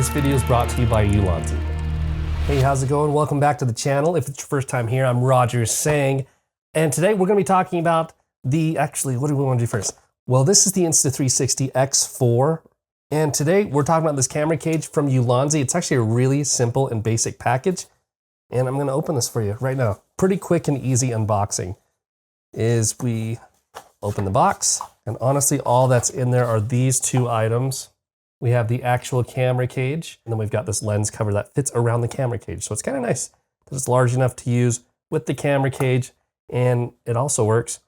This video is brought to you by Ulanzi. Hey, how's it going? Welcome back to the channel. If it's your first time here, I'm Roger Sang, and today we're going to be talking about what do we want to do first? Well, this is the Insta360 X4, and today we're talking about this camera cage from Ulanzi. It's actually a really simple and basic package, and I'm going to open this for you right now. Pretty quick and easy unboxing is we open the box, and honestly, all that's in there are these two items. We have the actual camera cage, and then we've got this lens cover that fits around the camera cage. So it's kind of nice that it's large enough to use with the camera cage, and it also works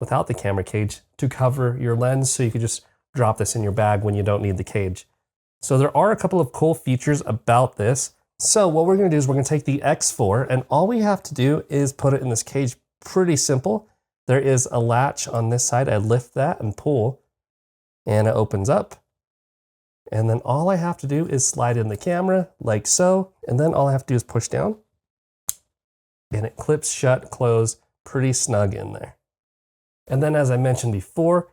without the camera cage to cover your lens, so you could just drop this in your bag when you don't need the cage. So there are a couple of cool features about this. So what we're gonna do is we're gonna take the X4, and all we have to do is put it in this cage. Pretty simple. There is a latch on this side. I lift that and pull, and it opens up. And then all I have to do is slide in the camera like so. And then all I have to do is push down, and it clips shut, close, pretty snug in there. And then as I mentioned before,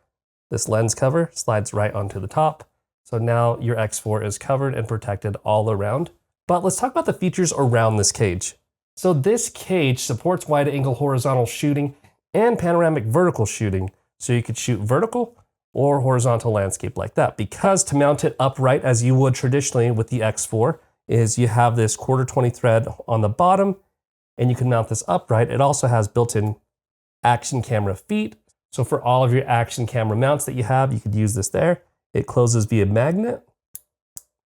this lens cover slides right onto the top. So now your X4 is covered and protected all around. But let's talk about the features around this cage. So this cage supports wide angle horizontal shooting and panoramic vertical shooting. So you could shoot vertical or horizontal landscape like that. Because to mount it upright as you would traditionally with the X4 is you have this 1/4-20 thread on the bottom, and you can mount this upright. It also has built-in action camera feet. So for all of your action camera mounts that you have, you could use this there. It closes via magnet,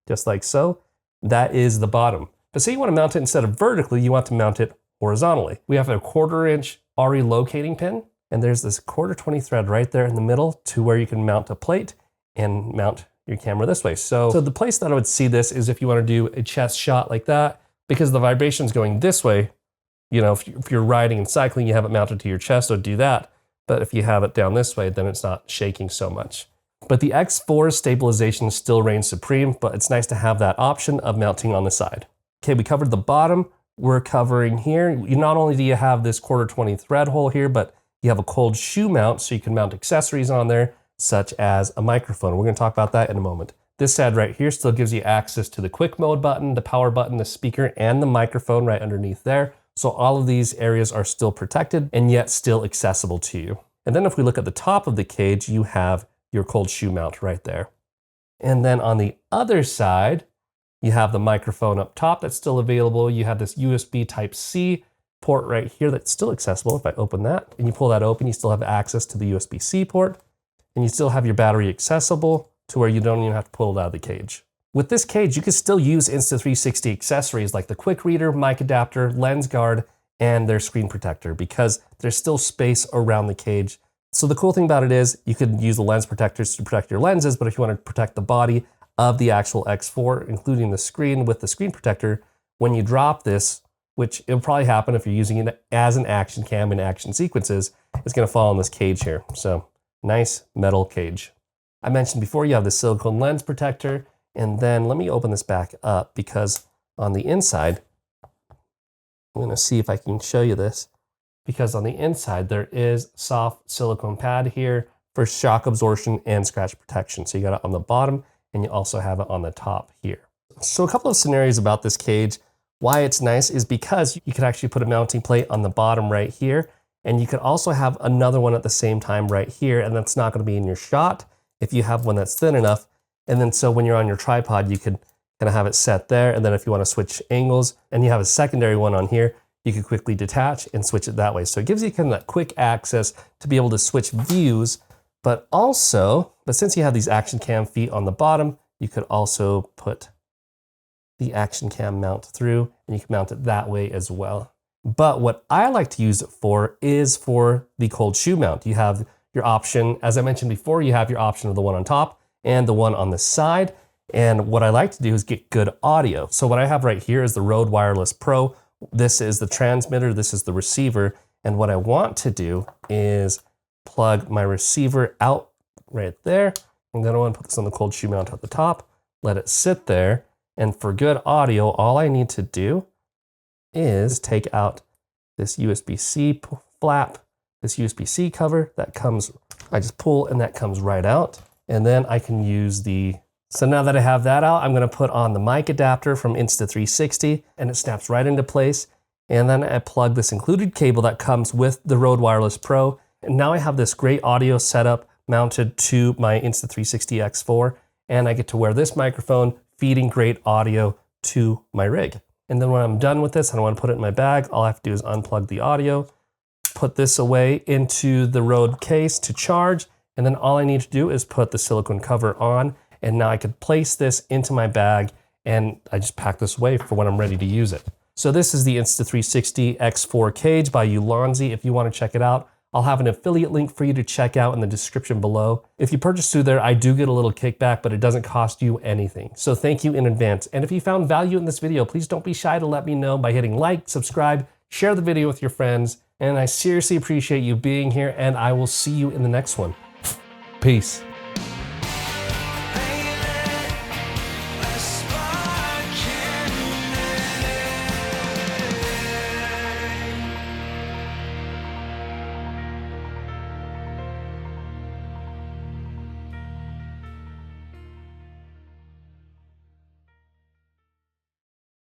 just like so. That is the bottom. But say you want to mount it instead of vertically, you want to mount it horizontally. We have a 1/4-inch RE locating pin, and there's this 1/4-20 thread right there in the middle to where you can mount a plate and mount your camera this way. So the place that I would see this is if you want to do a chest shot like that, because the vibration's going this way. You know, if you're riding and cycling, you have it mounted to your chest, so do that. But if you have it down this way, then it's not shaking so much. But the X4's stabilization still reigns supreme, but it's nice to have that option of mounting on the side. Okay, we covered the bottom. We're covering here. Not only do you have this 1/4-20 thread hole here, but you have a cold shoe mount, so you can mount accessories on there, such as a microphone. We're gonna talk about that in a moment. This side right here still gives you access to the quick mode button, the power button, the speaker, and the microphone right underneath there. So all of these areas are still protected and yet still accessible to you. And then if we look at the top of the cage, you have your cold shoe mount right there. And then on the other side, you have the microphone up top that's still available. You have this USB Type-C port right here that's still accessible. If I open that and you pull that open, you still have access to the USB-C port, and you still have your battery accessible to where you don't even have to pull it out of the cage. With this cage, you can still use Insta360 accessories like the quick reader, mic adapter, lens guard, and their screen protector, because there's still space around the cage. So the cool thing about it is you could use the lens protectors to protect your lenses, but if you want to protect the body of the actual X4, including the screen with the screen protector, when you drop this, which it'll probably happen if you're using it as an action cam in action sequences, it's gonna fall on this cage here. So nice metal cage. I mentioned before you have the silicone lens protector, and then let me open this back up because on the inside, I'm gonna see if I can show you this, because on the inside there is soft silicone pad here for shock absorption and scratch protection. So you got it on the bottom, and you also have it on the top here. So a couple of scenarios about this cage. Why it's nice is because you could actually put a mounting plate on the bottom right here, and you could also have another one at the same time right here, and that's not gonna be in your shot if you have one that's thin enough. And then so when you're on your tripod, you could kind of have it set there, and then if you wanna switch angles and you have a secondary one on here, you could quickly detach and switch it that way. So it gives you kind of that quick access to be able to switch views, but since you have these action cam feet on the bottom, you could also put the action cam mount through, and you can mount it that way as well. But what I like to use it for is for the cold shoe mount. You have your option, as I mentioned before, you have your option of the one on top and the one on the side. And what I like to do is get good audio. So what I have right here is the Rode Wireless Pro. This is the transmitter, this is the receiver. And what I want to do is plug my receiver out right there. And then I want to put this on the cold shoe mount at the top, let it sit there. And for good audio, all I need to do is take out this USB-C flap, this USB-C cover that comes, I just pull and that comes right out. And then I can use the So now that I have that out, I'm gonna put on the mic adapter from Insta360 and it snaps right into place. And then I plug this included cable that comes with the Rode Wireless Pro. And now I have this great audio setup mounted to my Insta360 X4, and I get to wear this microphone feeding great audio to my rig. And then when I'm done with this, I don't want to put it in my bag. All I have to do is unplug the audio, put this away into the Rode case to charge, and then all I need to do is put the silicone cover on, and now I could place this into my bag, and I just pack this away for when I'm ready to use it. So this is the Insta360 X4 cage by Ulanzi. If you want to check it out, I'll have an affiliate link for you to check out in the description below. If you purchase through there, I do get a little kickback, but it doesn't cost you anything. So thank you in advance. And if you found value in this video, please don't be shy to let me know by hitting like, subscribe, share the video with your friends. And I seriously appreciate you being here, and I will see you in the next one. Peace.